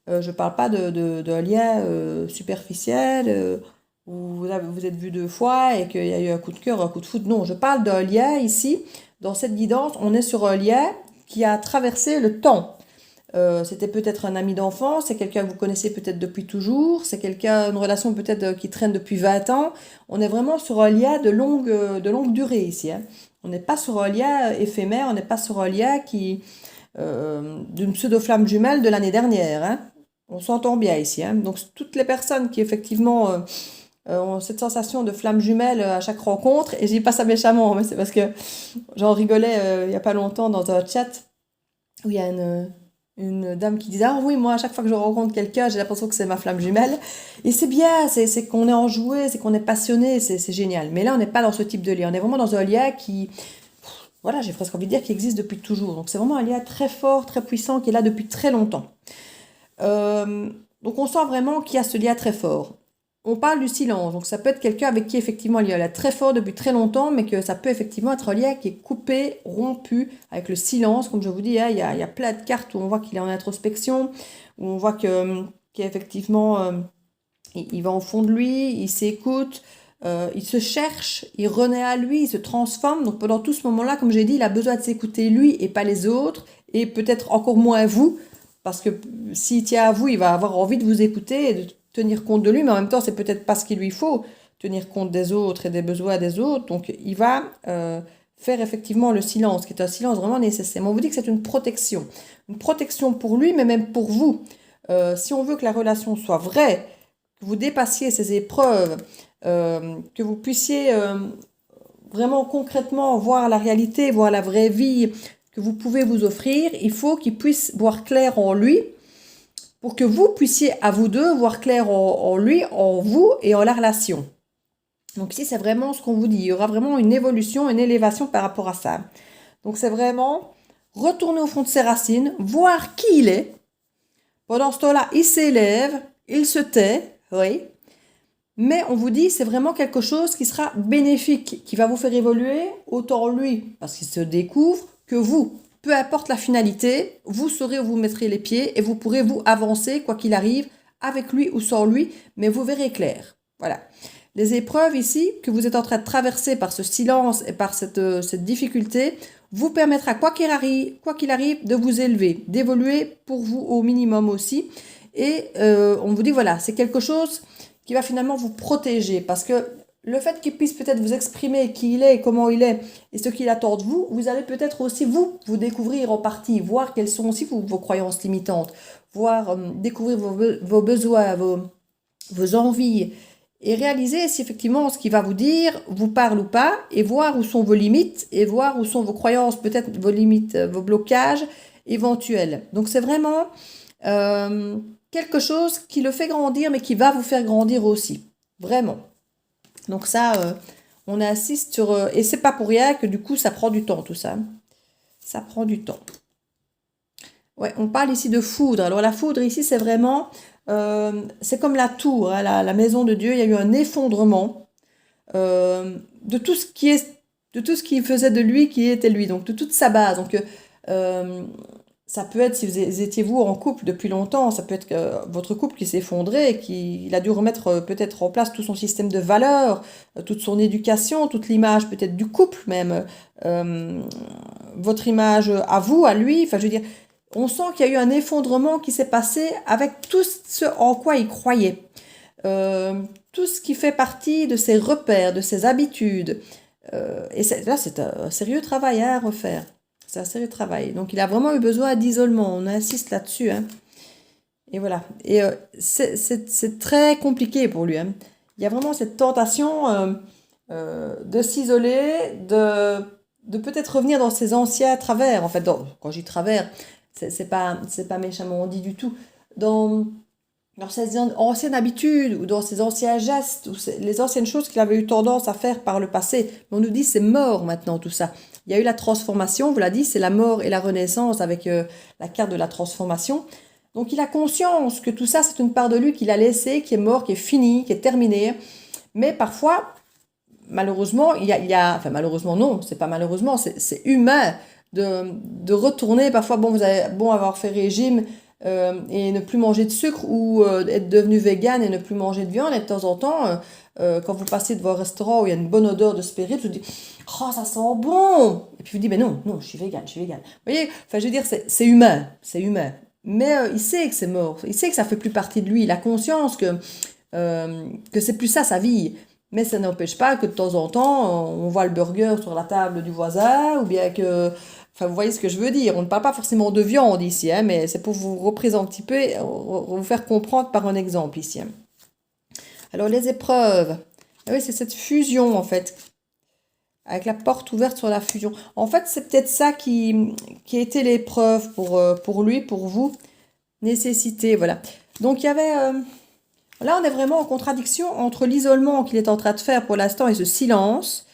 Je ne parle pas d'un lien superficiel où vous êtes vu 2 fois et qu'il y a eu un coup de cœur, un coup de foudre. Non, je parle d'un lien ici, dans cette guidance, on est sur un lien qui a traversé le temps. C'était peut-être un ami d'enfance, c'est quelqu'un que vous connaissez peut-être depuis toujours, c'est une relation peut-être qui traîne depuis 20 ans. On est vraiment sur un lien de longue durée ici. Hein. On n'est pas sur un lien éphémère, on n'est pas sur un lien d'une pseudo-flamme jumelle de l'année dernière. Hein. On s'entend bien ici. Hein. Donc toutes les personnes qui effectivement ont cette sensation de flamme jumelle à chaque rencontre, et je dis pas ça méchamment, mais c'est parce que j'en rigolais il n'y a pas longtemps dans un chat où il y a une dame qui disait « Ah oui, moi, à chaque fois que je rencontre quelqu'un, j'ai l'impression que c'est ma flamme jumelle. » Et c'est bien, c'est qu'on est enjoué, c'est qu'on est passionné, c'est génial. Mais là, on n'est pas dans ce type de lien. On est vraiment dans un lien qui, voilà, j'ai presque envie de dire, qui existe depuis toujours. Donc, c'est vraiment un lien très fort, très puissant, qui est là depuis très longtemps. Donc, on sent vraiment qu'il y a ce lien très fort. On parle du silence, donc ça peut être quelqu'un avec qui effectivement il y a un lien très fort depuis très longtemps, mais que ça peut effectivement être un lien qui est coupé, rompu, avec le silence, comme je vous dis, hein, il y a plein de cartes où on voit qu'il est en introspection, où on voit qu'effectivement il va au fond de lui, il s'écoute, il se cherche, il renaît à lui, il se transforme, donc pendant tout ce moment-là, comme j'ai dit, il a besoin de s'écouter lui et pas les autres, et peut-être encore moins vous, parce que s'il tient à vous, il va avoir envie de vous écouter et de tenir compte de lui, mais en même temps, c'est peut-être pas ce qu'il lui faut, tenir compte des autres et des besoins des autres. Donc, il va faire effectivement le silence, qui est un silence vraiment nécessaire. On vous dit que c'est une protection pour lui, mais même pour vous. Si on veut que la relation soit vraie, que vous dépassiez ces épreuves, que vous puissiez vraiment concrètement voir la réalité, voir la vraie vie que vous pouvez vous offrir, il faut qu'il puisse voir clair en lui, pour que vous puissiez, à vous deux, voir clair en lui, en vous et en la relation. Donc ici, c'est vraiment ce qu'on vous dit. Il y aura vraiment une évolution, une élévation par rapport à ça. Donc c'est vraiment retourner au fond de ses racines, voir qui il est. Pendant ce temps-là, il s'élève, il se tait, oui. Mais on vous dit, c'est vraiment quelque chose qui sera bénéfique, qui va vous faire évoluer, autant lui, parce qu'il se découvre, que vous. Peu importe la finalité, vous saurez où vous mettrez les pieds et vous pourrez vous avancer, quoi qu'il arrive, avec lui ou sans lui, mais vous verrez clair. Voilà. Les épreuves ici, que vous êtes en train de traverser par ce silence et par cette difficulté, vous permettra, quoi qu'il arrive, de vous élever, d'évoluer pour vous au minimum aussi. Et on vous dit, voilà, c'est quelque chose qui va finalement vous protéger, parce que le fait qu'il puisse peut-être vous exprimer qui il est, comment il est, et ce qu'il attend de vous, vous allez peut-être aussi vous découvrir en partie, voir quelles sont aussi vos croyances limitantes, voir, découvrir vos besoins, vos envies, et réaliser si effectivement ce qu'il va vous dire vous parle ou pas, et voir où sont vos limites, et voir où sont vos croyances, peut-être vos limites, vos blocages éventuels. Donc c'est vraiment quelque chose qui le fait grandir, mais qui va vous faire grandir aussi. Vraiment. Donc ça, on assiste sur... et c'est pas pour rien que du coup, ça prend du temps, tout ça. Ça prend du temps. Ouais, on parle ici de foudre. Alors la foudre ici, c'est vraiment... c'est comme la tour, hein, la maison de Dieu. Il y a eu un effondrement de tout ce qui est... de tout ce qui faisait de lui, qui était lui. Donc de toute sa base. Donc... ça peut être, si vous étiez vous en couple depuis longtemps, ça peut être votre couple qui s'est effondré, il a dû remettre peut-être en place tout son système de valeurs, toute son éducation, toute l'image peut-être du couple même, votre image à vous, à lui. Enfin, je veux dire, on sent qu'il y a eu un effondrement qui s'est passé avec tout ce en quoi il croyait. Tout ce qui fait partie de ses repères, de ses habitudes. Et là, c'est un sérieux travail à refaire. C'est un sérieux travail. Donc, il a vraiment eu besoin d'isolement. On insiste là-dessus. Hein. Et voilà. Et c'est très compliqué pour lui. Hein. Il y a vraiment cette tentation de s'isoler, de peut-être revenir dans ses anciens travers. En fait, quand je dis travers, c'est pas méchamment dit du tout. Dans ses anciennes habitudes ou dans ses anciens gestes ou les anciennes choses qu'il avait eu tendance à faire par le passé. Mais on nous dit c'est mort maintenant tout ça. Il y a eu la transformation, on vous l'a dit, c'est la mort et la renaissance avec la carte de la transformation. Donc il a conscience que tout ça c'est une part de lui qu'il a laissée, qui est mort, qui est fini, qui est terminée. Mais parfois, malheureusement, enfin malheureusement non, c'est pas malheureusement, c'est humain de retourner. Parfois, bon, vous avez bon avoir fait régime, et ne plus manger de sucre ou être devenu vegan et ne plus manger de viande, et de temps en temps, quand vous passez devant un restaurant où il y a une bonne odeur de spiritueux, vous dites oh ça sent bon, et puis vous dites mais non, je suis vegan. Vous voyez, enfin je veux dire c'est humain, mais il sait que c'est mort, il sait que ça fait plus partie de lui, il a conscience que c'est plus ça sa vie. Mais ça n'empêche pas que de temps en temps, on voit le burger sur la table du voisin, ou bien que... Enfin, vous voyez ce que je veux dire. On ne parle pas forcément de viande ici, hein, mais c'est pour vous représenter un petit peu, vous faire comprendre par un exemple ici. Hein. Alors, les épreuves. Ah oui, c'est cette fusion, en fait, avec la porte ouverte sur la fusion. En fait, c'est peut-être ça qui a été l'épreuve pour lui, pour vous. Nécessité, voilà. Donc, il y avait... là, on est vraiment en contradiction entre l'isolement qu'il est en train de faire pour l'instant et ce silence.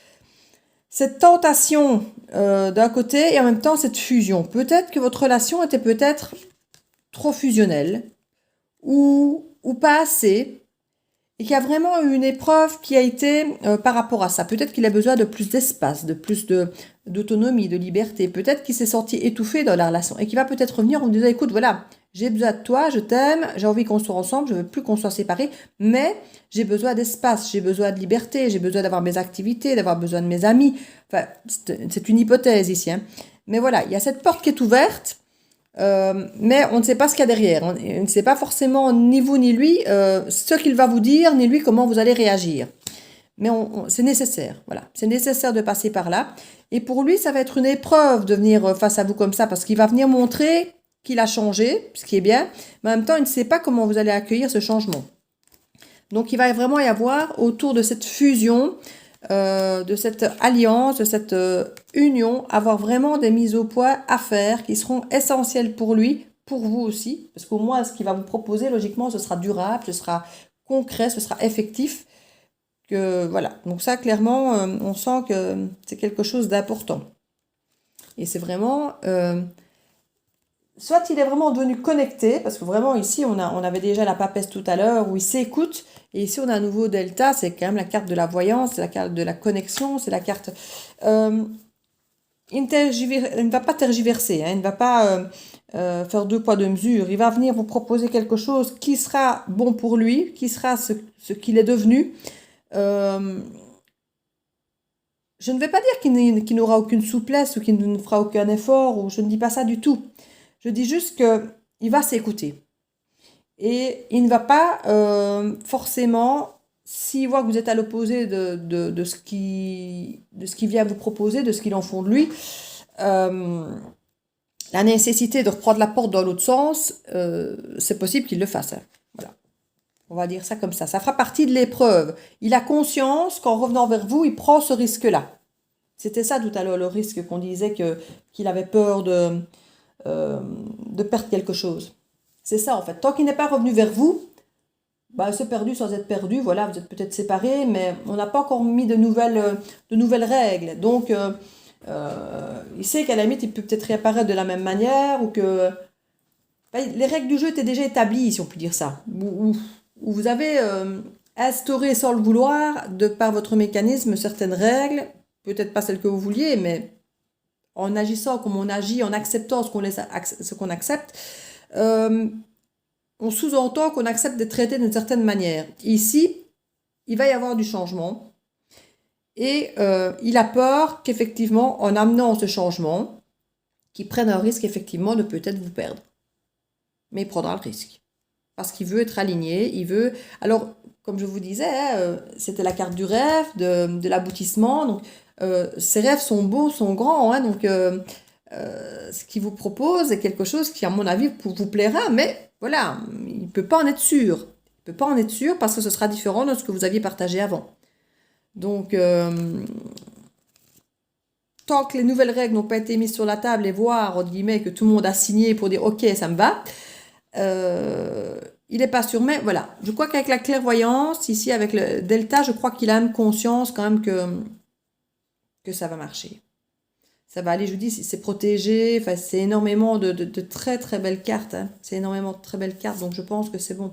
Cette tentation d'un côté et en même temps cette fusion. Peut-être que votre relation était peut-être trop fusionnelle ou pas assez et qu'il y a vraiment eu une épreuve qui a été par rapport à ça. Peut-être qu'il a besoin de plus d'espace, de plus d'autonomie, de liberté. Peut-être qu'il s'est senti étouffé dans la relation et qu'il va peut-être revenir en vous disant écoute, voilà, j'ai besoin de toi, je t'aime, j'ai envie qu'on soit ensemble, je veux plus qu'on soit séparés, mais j'ai besoin d'espace, j'ai besoin de liberté, j'ai besoin d'avoir mes activités, d'avoir besoin de mes amis. Enfin, c'est une hypothèse ici. Hein. Mais voilà, il y a cette porte qui est ouverte, mais on ne sait pas ce qu'il y a derrière. On ne sait pas forcément ni vous ni lui ce qu'il va vous dire, ni lui comment vous allez réagir. Mais c'est nécessaire, voilà. C'est nécessaire de passer par là. Et pour lui, ça va être une épreuve de venir face à vous comme ça, parce qu'il va venir montrer qu'il a changé, ce qui est bien, mais en même temps, il ne sait pas comment vous allez accueillir ce changement. Donc, il va vraiment y avoir, autour de cette fusion, de cette alliance, de cette union, avoir vraiment des mises au point à faire qui seront essentielles pour lui, pour vous aussi, parce qu'au moins, ce qu'il va vous proposer, logiquement, ce sera durable, ce sera concret, ce sera effectif. Voilà. Donc ça, clairement, on sent que c'est quelque chose d'important. Et c'est vraiment... soit il est vraiment devenu connecté, parce que vraiment ici, on avait déjà la papesse tout à l'heure, où il s'écoute. Et ici, on a un nouveau delta, c'est quand même la carte de la voyance, c'est la carte de la connexion, c'est la carte... il ne va pas tergiverser, hein, il ne va pas faire deux poids deux mesures. Il va venir vous proposer quelque chose qui sera bon pour lui, qui sera ce qu'il est devenu. Je ne vais pas dire qu'il n'aura aucune souplesse ou qu'il ne fera aucun effort, ou je ne dis pas ça du tout. Je dis juste qu'il va s'écouter. Et il ne va pas forcément, s'il voit que vous êtes à l'opposé de ce qu'il vient vous proposer, de ce qu'il en fond de lui, la nécessité de reprendre la porte dans l'autre sens, c'est possible qu'il le fasse. Hein. Voilà. On va dire ça comme ça. Ça fera partie de l'épreuve. Il a conscience qu'en revenant vers vous, il prend ce risque-là. C'était ça tout à l'heure, le risque qu'on disait qu'il avait peur de perdre quelque chose. C'est ça en fait. Tant qu'il n'est pas revenu vers vous, bah, c'est perdu sans être perdu. Voilà, vous êtes peut-être séparés, mais on n'a pas encore mis de nouvelles règles. Donc, il sait qu'à la limite, il peut peut-être réapparaître de la même manière, ou que bah, les règles du jeu étaient déjà établies, si on peut dire ça. Où vous avez instauré sans le vouloir, de par votre mécanisme, certaines règles, peut-être pas celles que vous vouliez, mais en agissant comme on agit, en acceptant ce qu'on accepte, on sous-entend qu'on accepte d'être traité d'une certaine manière. Ici, il va y avoir du changement. Et il a peur qu'effectivement, en amenant ce changement, qu'il prenne un risque effectivement de peut-être vous perdre. Mais il prendra le risque. Parce qu'il veut être aligné, il veut... Alors, comme je vous disais, c'était la carte du rêve, de l'aboutissement. Donc, ces rêves sont beaux, sont grands. Hein, donc, ce qu'il vous propose est quelque chose qui, à mon avis, vous plaira. Mais voilà, il ne peut pas en être sûr. Il ne peut pas en être sûr parce que ce sera différent de ce que vous aviez partagé avant. Donc, tant que les nouvelles règles n'ont pas été mises sur la table et voir, entre guillemets, que tout le monde a signé pour dire « Ok, ça me va », il n'est pas sûr. Mais voilà, je crois qu'avec la clairvoyance, ici, avec le delta, je crois qu'il a même conscience quand même que ça va marcher. Ça va aller, je vous dis, c'est protégé, enfin, c'est énormément de très très belles cartes. Hein. C'est énormément de très belles cartes, donc je pense que c'est bon.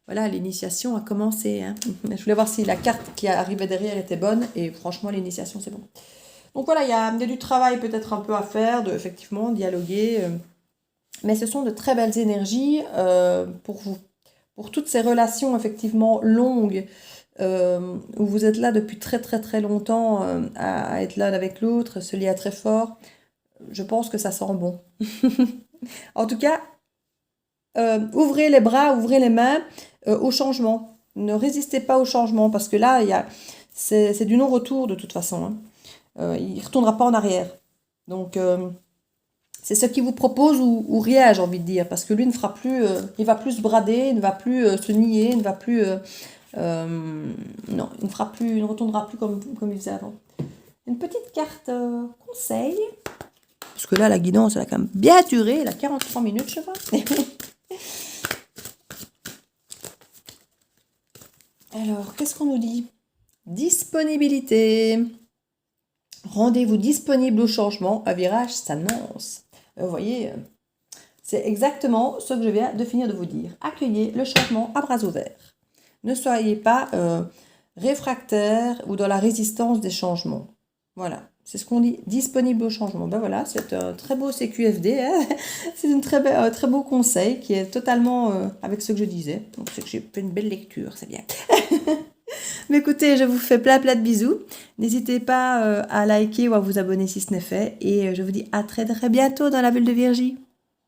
Voilà, l'initiation a commencé. Hein. Je voulais voir si la carte qui arrivait derrière était bonne. Et franchement, l'initiation, c'est bon. Donc voilà, il y a du travail peut-être un peu à faire, effectivement, dialoguer. Mais ce sont de très belles énergies pour vous. Pour toutes ces relations, effectivement, longues, où vous êtes là depuis très très très longtemps à être l'un avec l'autre, ce lien très fort. Je pense que ça sent bon. En tout cas, ouvrez les bras, ouvrez les mains au changement. Ne résistez pas au changement parce que là, c'est du non-retour de toute façon. Hein. Il ne retournera pas en arrière. Donc, c'est ce qu'il vous propose ou rien, j'ai envie de dire. Parce que lui ne fera plus, il va plus se brader, il ne va plus se nier, il ne va plus... non, il ne retournera plus comme il faisait avant. Une petite carte conseil. Parce que là, la guidance, elle a quand même bien duré. Elle a 43 minutes, je crois. Alors, qu'est-ce qu'on nous dit? Disponibilité. Rendez-vous disponible au changement. Un virage s'annonce. Vous voyez, c'est exactement ce que je viens de finir de vous dire. Accueillez le changement à bras ouverts. Ne soyez pas réfractaire ou dans la résistance des changements. Voilà, c'est ce qu'on dit, disponible au changement. Ben voilà, c'est un très beau CQFD. Hein. C'est un très beau conseil qui est totalement avec ce que je disais. Donc c'est que j'ai fait une belle lecture, c'est bien. Mais écoutez, je vous fais plein de bisous. N'hésitez pas à liker ou à vous abonner si ce n'est fait. Et je vous dis à très très bientôt dans la bulle de Virgie.